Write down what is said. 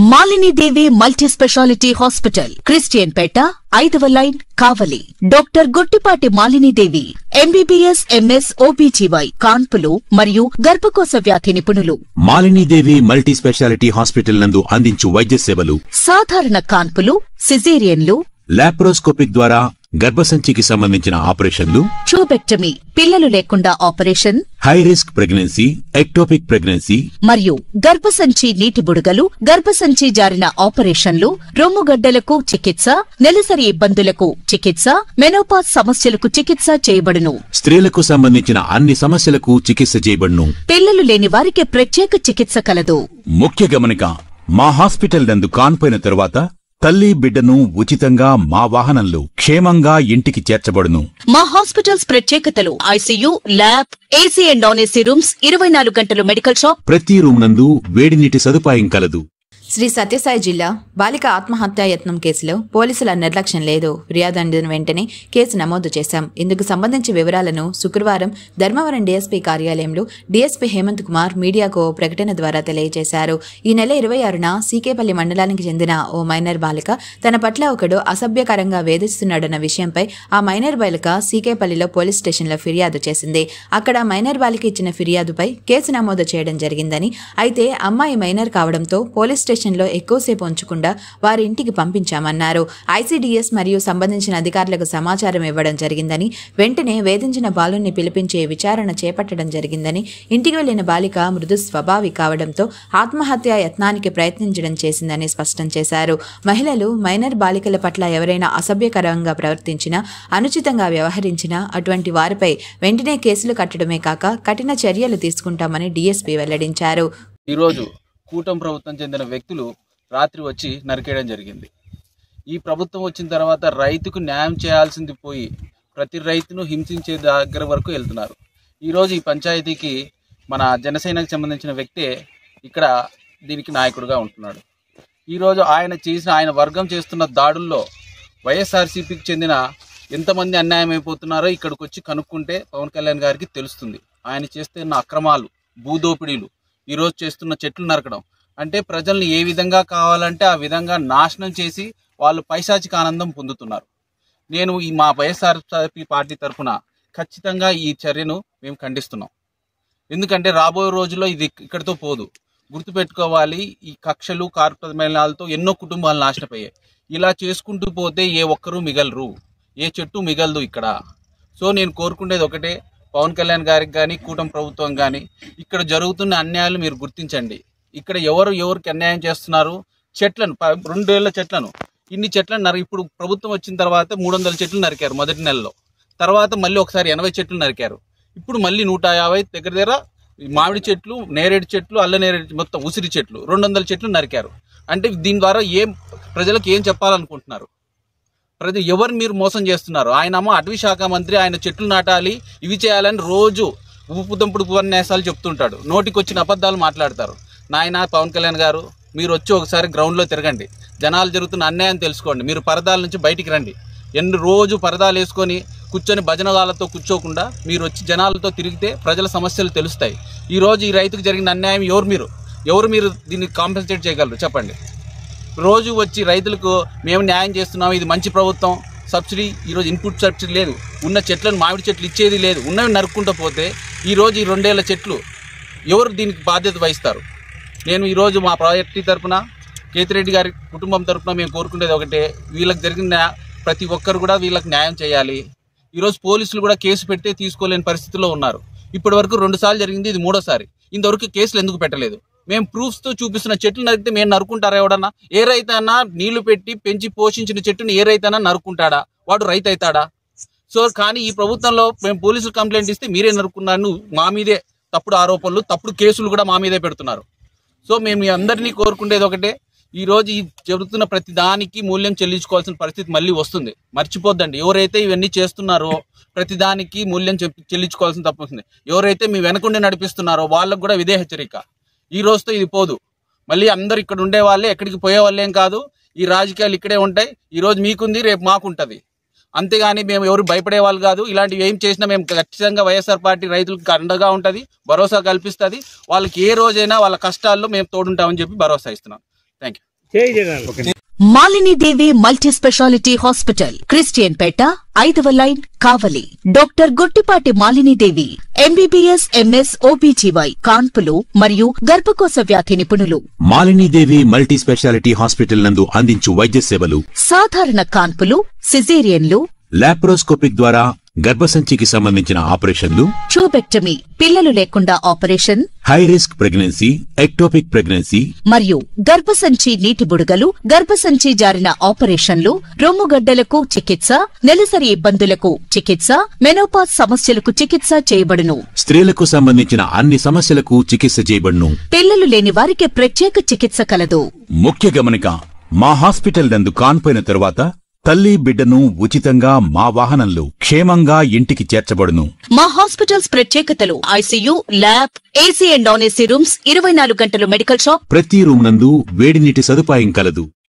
మాలిని దేవి multi speciality hospital, Christian పేట, 5వ line, Kavali. Doctor Guttipati Malini దేవి MBBS, MS, OBGY, కాన్పులు మరియు గర్భకోశ వ్యాధి నిపుణులు. మాలిని దేవి మల్టీ స్పెషాలిటీ హాస్పిటల్ నందు అందించు వైద్య సేవలు: సాధారణ కాన్పులు, సిజేరియన్లు, లాప్రోస్కోపిక్ ద్వారా గర్భసంచికి సంబంధించిన ఆపరేషన్లు, ట్యూబెక్టమీ, పిల్లలు లేకుండా operation, high risk pregnancy, ectopic pregnancy మరియు గర్భసంచి నీటి బుడగలు, గర్భసంచి జారిన ఆపరేషన్లు, రొమ్ముగడ్డలకు చికిత్స, నెలసరి ఇబ్బందులకు చికిత్స, మెనోపాజ్ సమస్యలకు చికిత్స చేయబడును. స్త్రీలకు సంబంధించిన అన్ని సమస్యలకు చికిత్స చేయబడును. పిల్లలు లేని వారికి ప్రత్యేక చికిత్స కలదు. ముఖ్య గమనిక: మా హాస్పిటల్ నందు కాన్పోయిన తరువాత తల్లి బిడ్డను ఉచితంగా మా వాహనంలో క్షేమంగా ఇంటికి చేర్చబడును. మా హాస్పిటల్స్ ప్రత్యేకతలు: ICU, lab, AC and non AC rooms, 24 గంటలు మెడికల్ షాప్, ప్రతి రూమ్ నందు వేడి నీటి సదుపాయం కలదు. శ్రీ సత్యసాయి జిల్లా బాలిక ఆత్మహత్యాయత్నం కేసులో పోలీసుల నిర్లక్ష్యం లేదు. ఫిర్యాదు అందిన వెంటనే కేసు నమోదు చేశాం. ఇందుకు సంబంధించి వివరాలను శుక్రవారం ధర్మవరం డీఎస్పీ కార్యాలయంలో డీఎస్పీ హేమంత్ కుమార్ మీడియాకు ప్రకటన ద్వారా తెలియజేశారు. ఈ నెల 26న సీకేపల్లి మండలానికి చెందిన ఓ మైనర్ బాలిక తన పట్ల ఒకడు అసభ్యకరంగా వేధిస్తున్నాడన్న విషయంపై ఆ మైనర్ బాలిక సీకేపల్లిలో పోలీస్ స్టేషన్లో ఫిర్యాదు చేసింది. అక్కడ మైనర్ బాలిక ఇచ్చిన ఫిర్యాదుపై కేసు నమోదు చేయడం జరిగిందని, అయితే అమ్మాయి మైనర్ కావడంతో పోలీస్ స్టేషన్లో ఎక్కువసేపు ఉంచకుండా వారి ఇంటికి పంపించామన్నారు. ఐసీడీఎస్ మరియు సంబంధించిన అధికారులకు సమాచారం ఇవ్వడం జరిగిందని, వెంటనే వేధించిన బాలుని పిలిపించే విచారణ చేపట్టడం జరిగిందని, ఇంటికి వెళ్లిన బాలిక మృదు స్వభావి కావడంతో ఆత్మహత్యా యత్నానికి ప్రయత్నించడం చేసిందని స్పష్టం చేశారు. మహిళలు మైనర్ బాలికల పట్ల ఎవరైనా అసభ్యకరంగా ప్రవర్తించినా, అనుచితంగా వ్యవహరించినా అటువంటి వారిపై వెంటనే కేసులు కట్టడమే కాక కఠిన చర్యలు తీసుకుంటామని డీఎస్పీ వెల్లడించారు. ఈరోజు కూటమి ప్రభుత్వం చెందిన వ్యక్తులు రాత్రి వచ్చి నరికేయడం జరిగింది. ఈ ప్రభుత్వం వచ్చిన తర్వాత రైతుకు న్యాయం చేయాల్సింది పోయి ప్రతి రైతును హింసించే దగ్గర వరకు వెళ్తున్నారు. ఈరోజు ఈ పంచాయతీకి మన జనసేనకు సంబంధించిన వ్యక్తే ఇక్కడ దీనికి నాయకుడిగా ఉంటున్నాడు. ఈరోజు ఆయన వర్గం చేస్తున్న దాడుల్లో వైఎస్ఆర్సీపీకి చెందిన ఎంతమంది అన్యాయం అయిపోతున్నారో ఇక్కడికి వచ్చి కనుక్కుంటే పవన్ కళ్యాణ్ గారికి తెలుస్తుంది. ఆయన చేస్తున్న అక్రమాలు, భూదోపిడీలు, ఈరోజు చేస్తున్న చెట్లు నరకడం, అంటే ప్రజల్ని ఏ విధంగా కావాలంటే ఆ విధంగా నాశనం చేసి వాళ్ళు పైశాచిక ఆనందం పొందుతున్నారు. నేను మా వైఎస్ఆర్సీపీ పార్టీ తరఫున ఖచ్చితంగా ఈ చర్యను మేము ఖండిస్తున్నాం. ఎందుకంటే రాబోయే రోజుల్లో ఇది ఇక్కడితో పోదు. గుర్తుపెట్టుకోవాలి, ఈ కక్షలు, కార్పొరేషన్లతో ఎన్నో కుటుంబాలు నాశనపోయాయి. ఇలా చేసుకుంటూ పోతే ఏ ఒక్కరూ మిగలరు, ఏ చెట్టు మిగలదు ఇక్కడ. సో నేను కోరుకునేది ఒకటే, పవన్ కళ్యాణ్ గారికి కానీ కూటమి ప్రభుత్వం కానీ ఇక్కడ జరుగుతున్న అన్యాయాలు మీరు గుర్తించండి. ఇక్కడ ఎవరికి అన్యాయం చేస్తున్నారు? చెట్లను 2 ఏళ్ల చెట్లను, ఇన్ని చెట్లను ఇప్పుడు ప్రభుత్వం వచ్చిన తర్వాత 300 చెట్లు నరికారు మొదటి నెలలో. తర్వాత మళ్ళీ ఒకసారి 80 చెట్లు నరికారు. ఇప్పుడు మళ్ళీ 150 దగ్గర మామిడి చెట్లు, నేరేడు చెట్లు, అల్ల నేరేడు, మొత్తం ఉసిరి చెట్లు 200 చెట్లు నరికారు. అంటే దీని ద్వారా ప్రజలకు ఏం చెప్పాలనుకుంటున్నారు? ఎవరు మీరు మోసం చేస్తున్నారు? ఆయనేమో అటవీ శాఖ మంత్రి, ఆయన చెట్లు నాటాలి, ఇవి చేయాలని రోజు ఊపుదంపుడు ఉపన్యాసాలు చెప్తుంటాడు. నోటికొచ్చిన అబద్ధాలు మాట్లాడతారు. నాయన పవన్ కళ్యాణ్ గారు, మీరు వచ్చి ఒకసారి గ్రౌండ్లో తిరగండి, జనాలు జరుగుతున్న అన్యాయం తెలుసుకోండి. మీరు పరదాల నుంచి బయటికి రండి. రోజు పరదాలు వేసుకొని కూర్చొని భజనగాలతో కూర్చోకుండా మీరు వచ్చి జనాలతో తిరిగితే ప్రజల సమస్యలు తెలుస్తాయి. ఈరోజు ఈ రైతుకు జరిగిన అన్యాయం ఎవరు మీరు దీన్ని కాంపెన్సేట్ చేయగలరు చెప్పండి? రోజు వచ్చి రైతులకు మేము న్యాయం చేస్తున్నాం, ఇది మంచి ప్రభుత్వం, సబ్సిడీ, ఈరోజు ఇన్పుట్ సబ్సిడీ లేదు, ఉన్న చెట్లను మామిడి చెట్లు ఇచ్చేది లేదు, ఉన్నవి నరుక్కుంటూ పోతే ఈరోజు ఈ 2 ఏళ్ల చెట్లు ఎవరు దీనికి బాధ్యత వహిస్తారు? నేను ఈరోజు మా పార్టీ తరఫున, కేతిరెడ్డి గారి కుటుంబం తరఫున మేము కోరుకునేది ఒకటే, వీళ్ళకి జరిగిన ప్రతి ఒక్కరు కూడా వీళ్ళకి న్యాయం చేయాలి. ఈరోజు పోలీసులు కూడా కేసు పెడితే తీసుకోలేని పరిస్థితిలో ఉన్నారు. ఇప్పటి వరకు 2 సార్లు జరిగింది, ఇది 3వ సారి. ఇంతవరకు కేసులు ఎందుకు పెట్టలేదు? మేము ప్రూఫ్స్తో చూపిస్తున్న చెట్లు నరికితే మేము నరుకుంటారా? ఎవడన్నా ఏ రైతన్నా నీళ్లు పెట్టి పెంచి పోషించిన చెట్టుని ఏ రైతన్నా నరుకుంటాడా? వాడు రైతు అవుతాడా? సో కానీ ఈ ప్రభుత్వంలో మేము పోలీసులు కంప్లైంట్ ఇస్తే మీరే నరుకున్నాను, మా మీదే తప్పుడు ఆరోపణలు, తప్పుడు కేసులు కూడా మా మీదే పెడుతున్నారు. సో మేము అందరినీ కోరుకునేది ఒకటే, ఈరోజు ఈ జరుగుతున్న ప్రతి దానికి మూల్యం చెల్లించుకోవాల్సిన పరిస్థితి మళ్ళీ వస్తుంది. మర్చిపోద్దండి, ఎవరైతే ఇవన్నీ చేస్తున్నారో ప్రతిదానికి మూల్యం చెల్లించుకోవాల్సిన తప్పొస్తుంది. ఎవరైతే మీ వెనకుండి నడిపిస్తున్నారో వాళ్ళకు కూడా ఇదే హెచ్చరిక. ఈ రోజుతో ఇది పోదు. మళ్ళీ అందరు ఇక్కడ ఉండే వాళ్ళే, ఎక్కడికి పోయే వాళ్ళేం కాదు. ఈ రాజకీయాలు ఇక్కడే ఉంటాయి. ఈరోజు మీకుంది, రేపు మాకుంటుంది. అంతేగాని మేము ఎవరు భయపడే వాళ్ళు కాదు. ఇలాంటివి ఏం చేసినా మేము ఖచ్చితంగా వైఎస్ఆర్ పార్టీ రైతులకు అండగా ఉంటుంది, భరోసా కల్పిస్తుంది. వాళ్ళకి ఏ రోజైనా వాళ్ళ కష్టాల్లో మేము తోడుంటామని చెప్పి భరోసా ఇస్తున్నాం. Thank you. Malinidevi multi speciality hospital, Christian పేట, 5వ line, Kavali. Doctor Guttipati Malinidevi, MBBS MS OBGY, కాన్పులు మరియు గర్భకోశ వ్యాధి నిపుణులు. మాలినీదేవి మల్టీ స్పెషాలిటీ హాస్పిటల్ నందు అందించు వైద్య సేవలు: సాధారణ కాన్పులు, సిజేరియన్లు, లాప్రోస్కోపిక్ ద్వారా గర్భసంచికి సంబంధించిన ఆపరేషన్లు, ట్యూబెక్టమీ, పిల్లలు లేకుండా operation, high risk pregnancy, ectopic pregnancy మరియు గర్భసంచి నీటి బుడగలు, గర్భసంచి జారిన ఆపరేషన్లు, రొమ్ముగడ్డలకు చికిత్స, నెలసరి ఇబ్బందులకు చికిత్స, మెనోపాజ్ సమస్యలకు చికిత్స చేయబడును. స్త్రీలకు సంబంధించిన అన్ని సమస్యలకు చికిత్స చేయబడును. పిల్లలు లేని వారికి ప్రత్యేక చికిత్స కలదు. ముఖ్య గమనిక: మా హాస్పిటల్ నందు కాన్పోయిన తరువాత తల్లి బిడ్డను ఉచితంగా మా వాహనంలో క్షేమంగా ఇంటికి చేర్చబడును. మా హాస్పిటల్స్ ప్రత్యేకతలు: ICU, lab, AC and non AC rooms, 24 గంటలు మెడికల్ షాప్, ప్రతి రూమ్ నందు వేడి నీటి సదుపాయం కలదు.